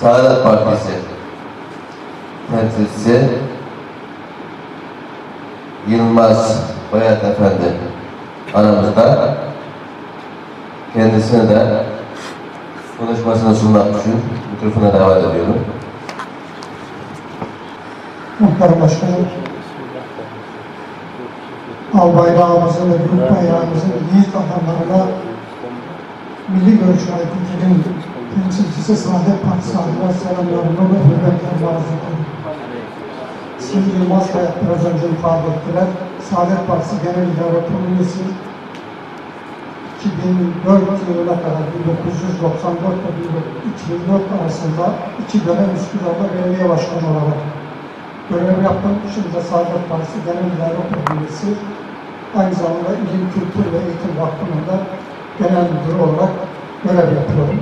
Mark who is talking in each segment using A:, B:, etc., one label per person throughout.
A: Saadet Partisi temsilcisi Yılmaz Bayat Efendi aramızda. Kendisine de konuşmasını sunmak için mikrofona davet ediyorum.
B: Muhterem Başkanım, al bayrağımızın ve Türk bayrağımızın yiğit adamlarına Milli Görüş Hareketi'nin temsilcisi Saadet Partisi adına selamlarımı ve hürmetlerimi arz ederim. Sayın Yılmaz Bayat biraz önce ifade ettiler. Saadet Partisi Genel İdare Kurulu üyesi 2004 yılına kadar 1994 ile 2004 arasında 2 dönem Üsküdar'da belediye başkanı olarak görev yaptım. Şimdi de Saadet Partisi Genel İdare Kurulu üyesi, aynı zamanda İlim, Kültür ve Eğitim Vakfı'nda genel müdür olarak görev yapıyorum.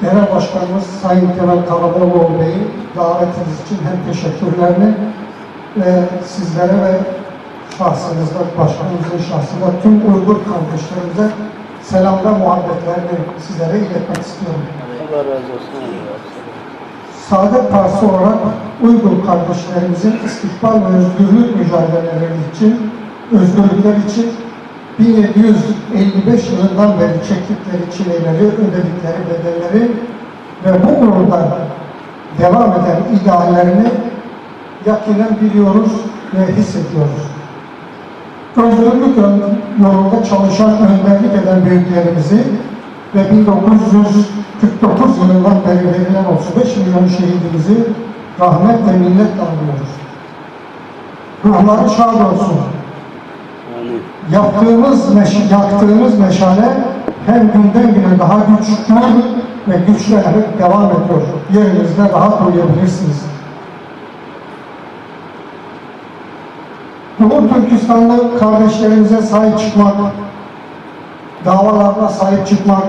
B: Genel Başkanımız Sayın Kemal Karamollaoğlu Bey'in davetiniz için hem teşekkürlerini ve sizlere ve şahsınızda, başkanımızın şahsında tüm Uygur kardeşlerimize selam ve muhabbetlerini sizlere iletmek istiyorum.
C: Allah razı olsun.
B: Saadet Partisi olarak Uygur kardeşlerimizin istikbal ve özgürlük mücadeleleri için, özgürlükler için 1755 yılından beri çektikleri çileleri, ödedikleri bedelleri ve bu uğurda devam eden ideallerini yakinen biliyoruz ve hissediyoruz. Özgürlük yolunda çalışan, önderlik eden büyüklerimizi ve 1949 yılından beri verilen 35 milyon şehidimizi rahmet ve minnetle anıyoruz. Ruhları şad olsun. Yaktığımız meşale hem günden güne daha güçlü ve güçlenerek devam ediyor. Yerinizde rahat uyuyabilirsiniz. Doğu Türkistanlı kardeşlerimize sahip çıkmak, davalarına sahip çıkmak,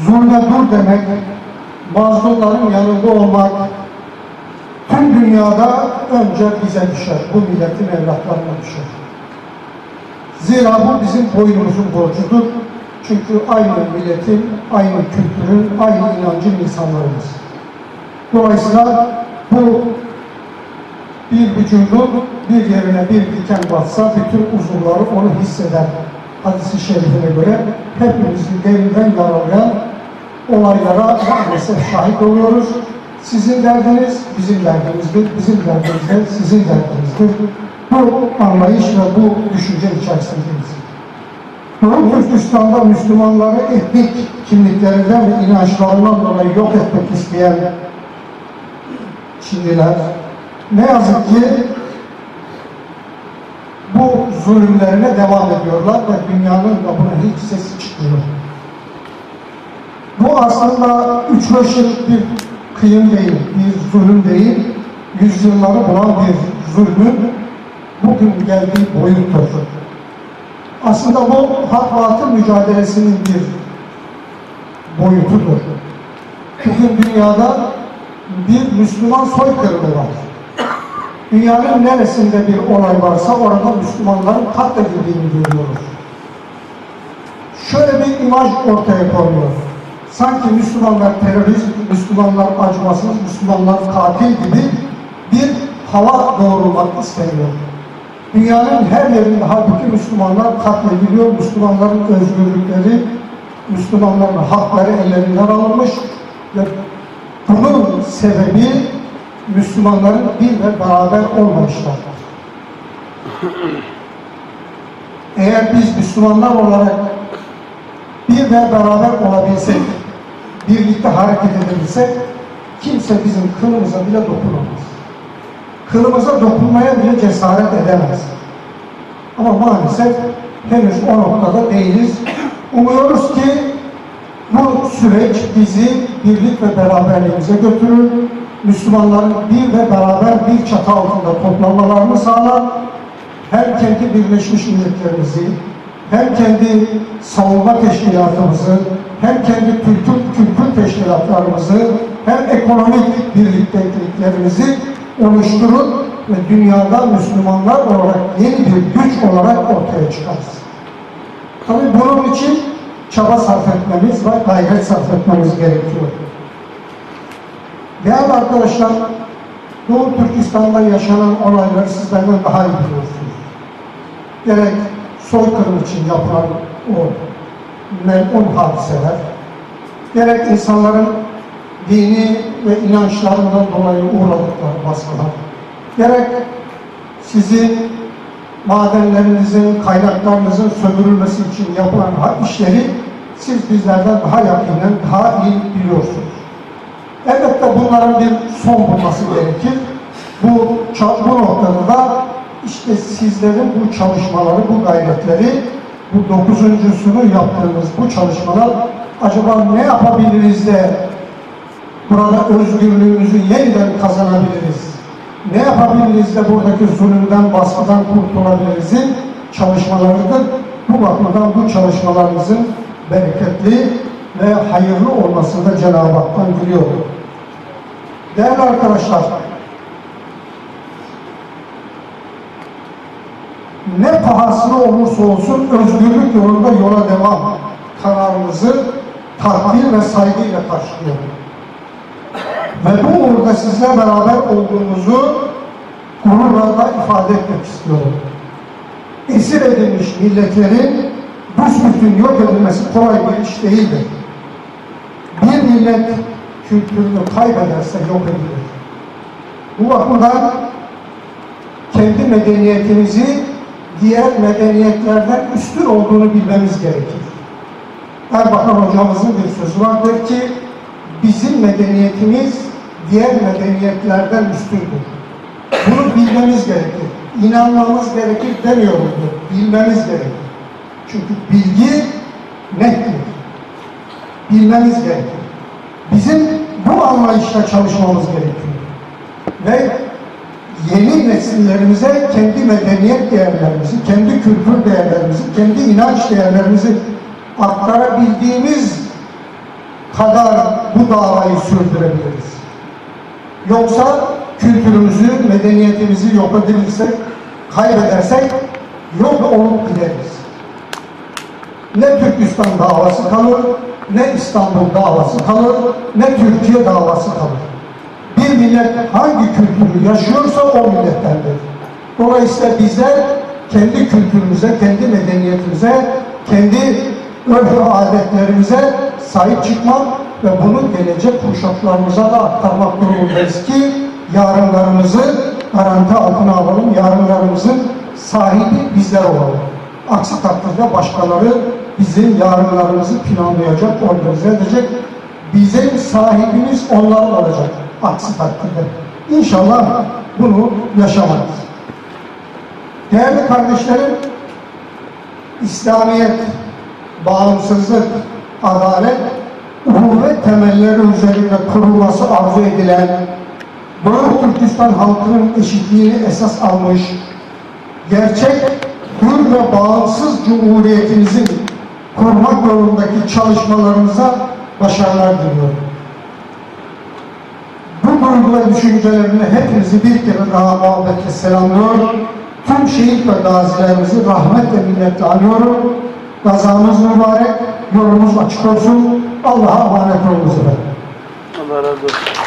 B: zulme dur demek, mazlumların yanında olmak, tüm dünyada önce bize düşer, bu milletin evlatlarına düşer. Zira bu bizim boynumuzun borcudur. Çünkü aynı milletin, aynı kültürün, aynı inancın insanlarımız. Dolayısıyla bu bir vücudun bir yerine bir diken batsa bütün uzuvları onu hisseder. Hadis-i şerifine göre hepimizi derinden yaralayan olaylara maalesef şahit oluyoruz. Sizin derdiniz bizim derdimizdir, bizim derdimiz de sizin derdinizdir. Bu anlayış ve bu düşünce içerisindeyiz. Doğu Türkistan'da Müslümanları etnik kimliklerinden ve inançlarından dolayı yok etmek isteyen Çinliler ne yazık ki bu zulümlerine devam ediyorlar ve dünyanın da buna hiç sesi çıkmıyor. Bu aslında 3-5 yıllık bir kıyım değil, bir zulüm değil, yüzyılları bulan bir zulmün bugün geldiği boyuttur. Aslında bu hak-batıl mücadelesinin bir boyutudur. Bugün dünyada bir Müslüman soykırımı var. Dünyanın neresinde bir olay varsa orada Müslümanların katledildiğini görüyoruz. Şöyle bir imaj ortaya konuyor. Sanki Müslümanlar terörist, Müslümanlar acımasız, Müslümanlar katil gibi bir hava doğrulmak isteniyor. Dünyanın her yerinde halbuki Müslümanlar katlediliyor, Müslümanların özgürlükleri, Müslümanların hakları ellerinden alınmış ve bunun sebebi Müslümanların bir ve beraber olmayışlardır. Eğer biz Müslümanlar olarak bir ve beraber olabilsek, birlikte hareket edebilsek, kimse bizim kılımıza bile dokunamaz. Kılımıza dokunmaya bile cesaret edemez. Ama maalesef henüz o noktada değiliz. Umuyoruz ki bu süreç bizi birlik ve beraberliğimize götürür. Müslümanların bir ve beraber bir çatı altında toplanmalarını sağlar. Hem kendi Birleşmiş Milletlerimizi, hem kendi savunma teşkilatımızı, hem kendi kültür teşkilatlarımızı, hem ekonomik birlikteliklerimizi oluşturur ve dünyada Müslümanlar olarak yeni bir güç olarak ortaya çıkarız. Tabii bunun için çaba sarf etmemiz ve gayret sarf etmemiz gerekiyor. Değerli arkadaşlar, Doğu Türkistan'da yaşanan olayları sizlerden daha iyi biliyorsunuz. Gerek soykırım için yapılan o melun hadiseler, gerek insanların dini ve inançlarından dolayı uğradıkları baskılar, gerek sizin madenlerinizin, kaynaklarınızın sömürülmesi için yapılan işleri siz bizlerden daha yakinen, daha iyi biliyorsunuz. Elbette bunların bir son bulması gerekir. Bu noktada da işte sizlerin bu çalışmaları, bu gayretleri, bu 9.sunu yaptığımız bu çalışmalar acaba ne yapabiliriz de burada özgürlüğümüzü yeniden kazanabiliriz? Ne yapabiliriz de buradaki zulümden, baskıdan kurtulabiliriz'in çalışmalarıdır. Bu bakımdan bu çalışmalarımızın bereketli ve hayırlı olmasını da Cenab-ı Hak'tan diliyorum. Değerli arkadaşlar, ne pahasına olursa olsun özgürlük yolunda yola devam kararımızı takdir ve saygıyla karşılıyorum. Ve bu uğurda sizle beraber olduğumuzu gururla da ifade etmek istiyorum. Esir edilmiş milletlerin büsbütün yok edilmesi kolay bir iş değildir. Bir millet kültürünü kaybederse yok edilir. Bu bakımdan kendi medeniyetimizi diğer medeniyetlerden üstün olduğunu bilmemiz gerekir. Erbakan hocamızın bir sözü vardır ki bizim medeniyetimiz diğer medeniyetlerden üstündür. Bunu bilmemiz gerekir. İnanmamız gerekir demiyorum. Bilmemiz gerekir. Çünkü bilgi nettir. Bilmemiz gerekir. Bizim bu anlayışla çalışmamız gerekiyor. Ve yeni nesillerimize kendi medeniyet değerlerimizi, kendi kültür değerlerimizi, kendi inanç değerlerimizi aktarabildiğimiz kadar bu davayı sürdürebiliriz. Yoksa kültürümüzü, medeniyetimizi yok edilirsek, kaybedersek yok olup gideriz. Ne Türkistan davası kalır, ne İstanbul davası kalır, ne Türkiye davası kalır. Bir millet hangi kültürü yaşıyorsa o millettendir. Dolayısıyla bizler kendi kültürümüze, kendi medeniyetimize, kendi örf-ü adetlerimize sahip çıkmak ve bunu gelecek kuşaklarımıza da aktarmak durumundayız ki yarınlarımızı garanti altına alalım, yarınlarımızın sahibi bizler olalım. Aksi takdirde başkaları bizim yarınlarımızı planlayacak, organize edecek. Bizim sahibimiz onlar olacak. Aksi takdirde. İnşallah bunu yaşamayız. Değerli kardeşlerim, İslamiyet, bağımsızlık, adalet, uhuvvet temelleri üzerinde kurulması arzu edilen, Doğu Türkistan halkının eşitliğini esas almış, gerçek, hür ve bağımsız cumhuriyetimizin kurmak yolundaki çalışmalarımıza başarılar diliyorum. Bu duygu ve düşüncelerine hepinizi bir kere daha muhabbetle selamlıyorum. Tüm şehit ve gazilerimizi rahmet ve minnetle anıyorum. Gazamız mübarek, yolumuz açık olsun. Allah'a emanet olunuz efendim.
C: Allah razı olsun.